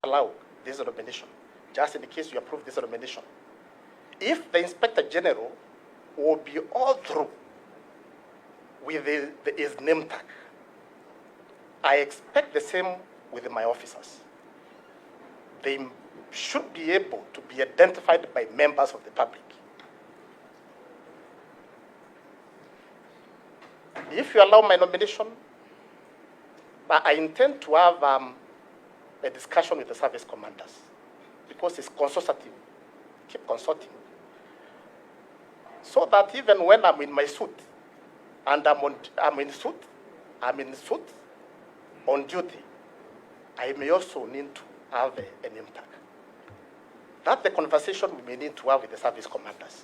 Allow this nomination, just in case you approve this nomination. If the Inspector General will be all through with his name tag, I expect the same with my officers. They should be able to be identified by members of the public. If you allow my nomination, I intend to have a discussion with the service commanders, because it's consultative. Keep consulting. So that even when I'm in my suit, and I'm in suit on duty, I may also need to have a name tag. That's the conversation we may need to have with the service commanders.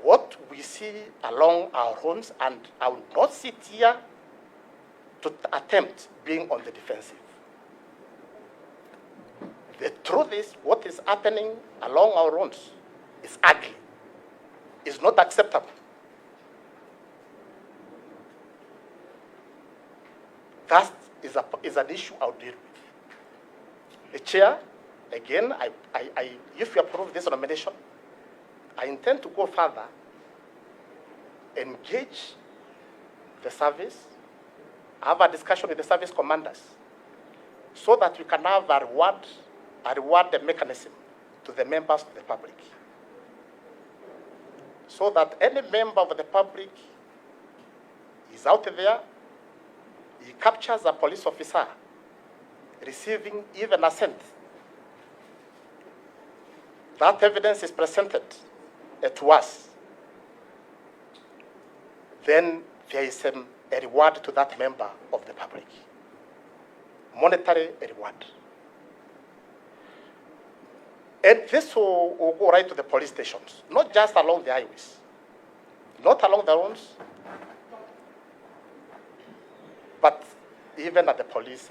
What we see along our roads, and I will not sit here to attempt being on the defensive. The truth is, what is happening along our roads is ugly. It's not acceptable. That is an issue I'll deal with. The chair, again, if you approve this nomination, I intend to go further, engage the service, have a discussion with the service commanders, so that we can have a reward mechanism to the members of the public. So that any member of the public is out there, he captures a police officer receiving even a cent. That evidence is presented to us. Then there is a reward to that member of the public. Monetary reward. And this will go right to the police stations, not just along the highways, not along the roads, but even at the police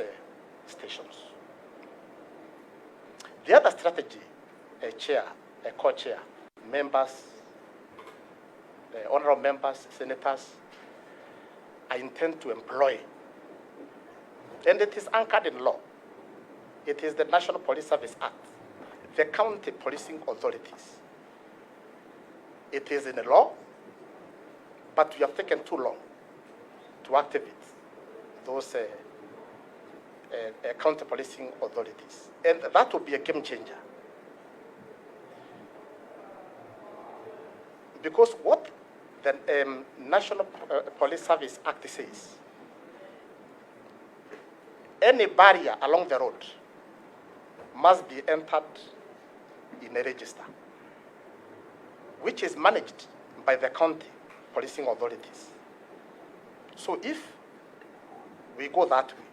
stations. The other strategy, a co-chair, members, honorable members, senators, I intend to employ, and it is anchored in law. It is the National Police Service Act, the county policing authorities. It is in the law, but we have taken too long to activate those county policing authorities. And that will be a game changer. Because what the National Police Service Act says, any barrier along the road must be entered in a register, which is managed by the county policing authorities. So if we go that way,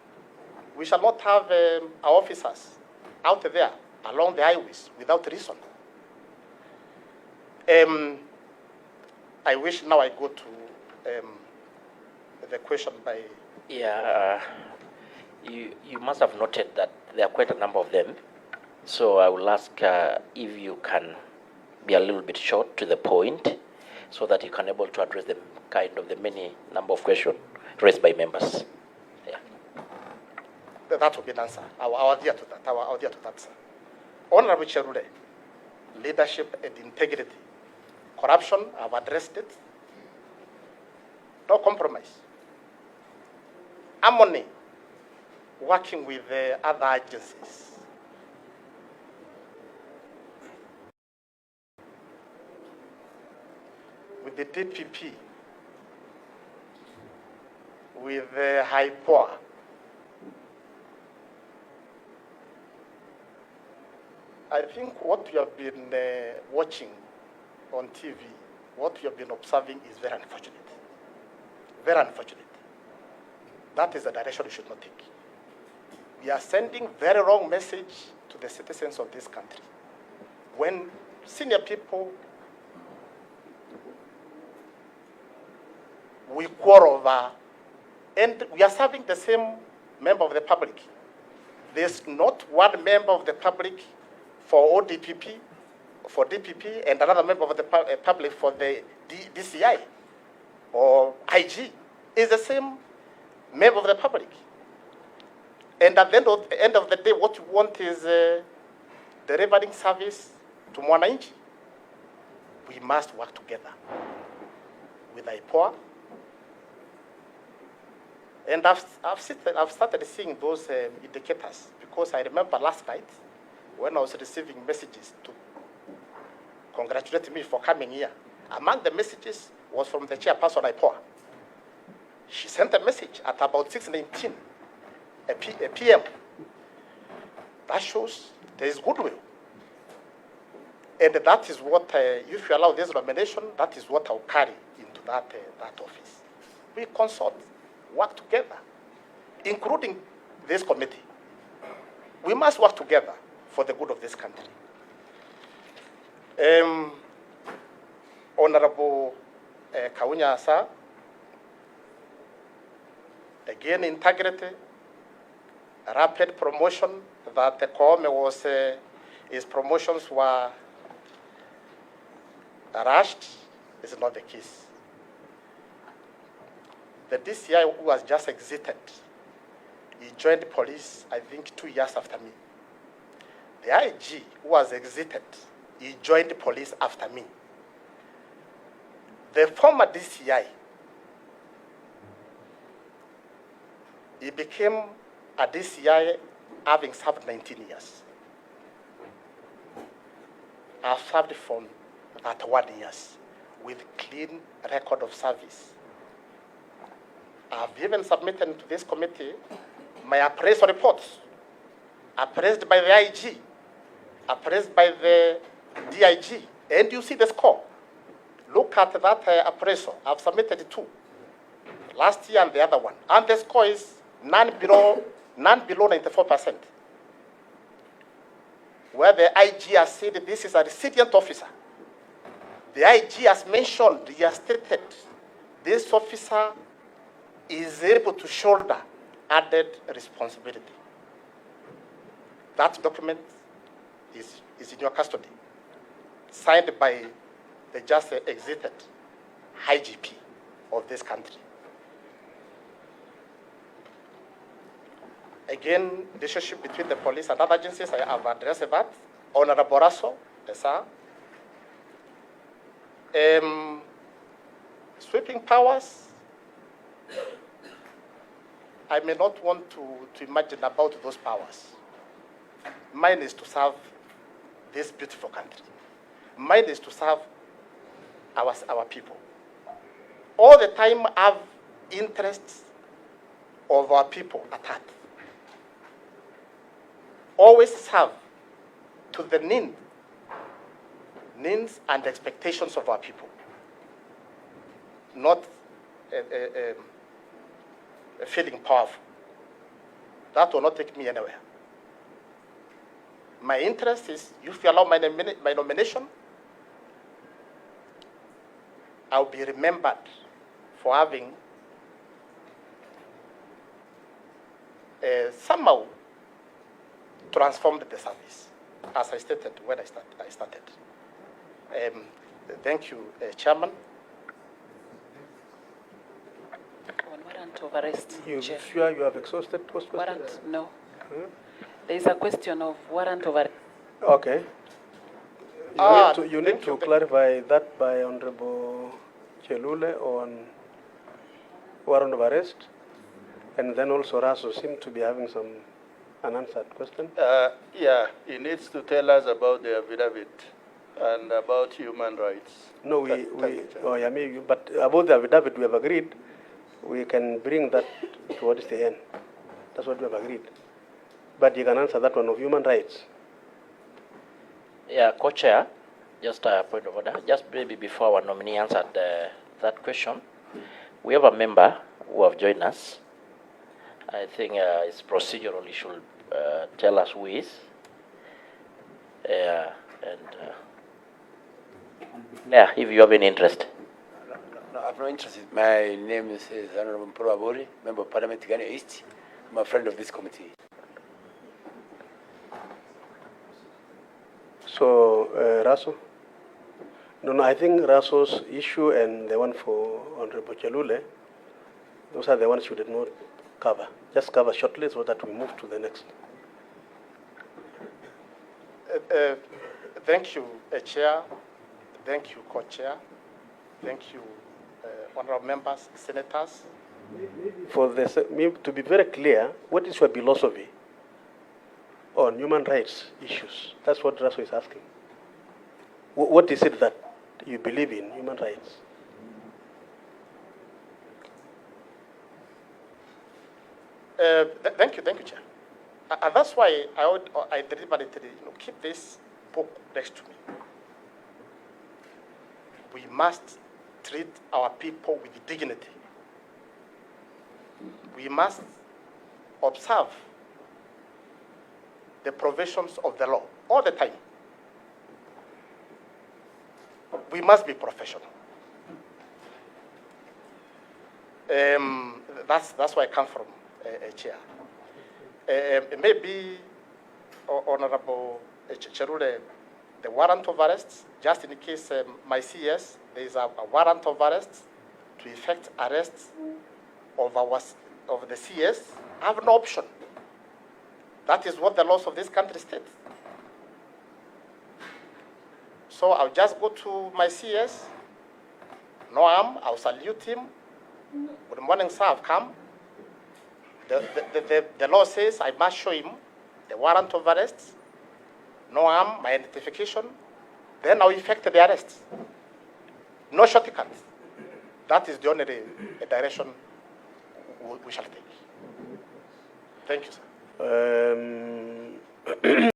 we shall not have our officers out there along the highways without reason. I wish now I go to the question by... Yeah, you must have noted that there are quite a number of them. So I will ask if you can be a little bit short to the point, so that you can able to address the kind of the many number of questions raised by members. Yeah. That will be an answer. I'll adhere to that. I'll adhere to that, sir. Honorable Cherure, leadership and integrity. Corruption, I've addressed it. No compromise. Harmony, working with the other agencies. With the DPP, with the HIPOA, I think what we have been watching on TV, what we have been observing is very unfortunate. Very unfortunate. That is the direction we should not take. We are sending very wrong message to the citizens of this country. When senior people, we quarrel over, and we are serving the same member of the public. There's not one member of the public for DPP, and another member of the public for the DCI or IG is the same member of the public. And at the end of the day, what you want is delivering service to Mwananchi. We must work together with IPOA. And I've started seeing those indicators, because I remember last night when I was receiving messages to congratulate me for coming here. Among the messages was from the chairperson IPOA. She sent a message at about 6:19 p.m. That shows there is goodwill. And that is what, if you allow this nomination, that is what I'll carry into that office. We consult, work together, including this committee. We must work together for the good of this country. Honorable Kaunya Asa, again, integrity, rapid promotion, that the Koome was, his promotions were rushed, is not the case. The DCI who has just exited, he joined police, I think, 2 years after me. The IG who has exited, he joined police after me. The former DCI, he became a DCI having served 19 years. I've served for 31 years with clean record of service. I've even submitted to this committee my appraisal reports, appraised by the IG, appraised by the DIG, and you see the score. Look at that appraisal. I've submitted 2, last year and the other one, and the score is none below 94%. Where the IG has said this is a recipient officer. The IG has mentioned, he has stated, this officer is able to shoulder added responsibility. That document is in your custody, signed by the just exited IGP of this country. Again, relationship between the police and other agencies, I have addressed that. Honorable Raso, yes, sir. Sweeping powers, I may not want to imagine about those powers. Mine is to serve this beautiful country. Mine is to serve our people. All the time have interests of our people at heart. Always serve to the needs and expectations of our people, not feeling powerful. That will not take me anywhere. My interest is, if you allow my nomination, I'll be remembered for having somehow transformed the service, as I stated when I started. Thank you, Chairman. On warrant of arrest. You sure you have exhausted those questions? Warrant, no. There is a question of warrant of arrest. Okay. You need to clarify that by Honorable Chelule on warrant of arrest, and then also Raso seemed to be having some unanswered question. Yeah, he needs to tell us about the affidavit and about human rights. No, but about the affidavit we have agreed, we can bring that towards the end. That's what we have agreed. But you can answer that one of human rights. Yeah, Co-Chair, just a point of order. Just maybe before our nominee answered that question, we have a member who have joined us. I think it's procedural. He should tell us who is. If you have any interest. No, I have no interest. My name is Honorable P0LICE, Member of Parliament, Tigania East. I'm a friend of this committee. So, Raso, No, I think Raso's issue and the one for Honorable Chelule, those are the ones you did not cover. Just cover shortly so that we move to the next. Thank you, Chair. Thank you, Co-Chair. Thank you, honorable members, senators. To be very clear, what is your philosophy on human rights issues? That's what Raso is asking. What is it that you believe in human rights? Thank you, Chair. And that's why I deliberately keep this book next to me. We must treat our people with dignity. We must observe the provisions of the law all the time. We must be professional. That's where I come from, Chair. Maybe, Honorable Cherule, the warrant of arrest, just in case my CS, there is a warrant of arrest to effect arrests of the CS. I have no option. That is what the laws of this country state. So I'll just go to my CS, no harm, I'll salute him. Good morning, sir, I've come. The law says I must show him the warrant of arrest, no harm, my identification, then I'll effect the arrest. No shortcut. That is the only direction we shall take. Thank you, sir.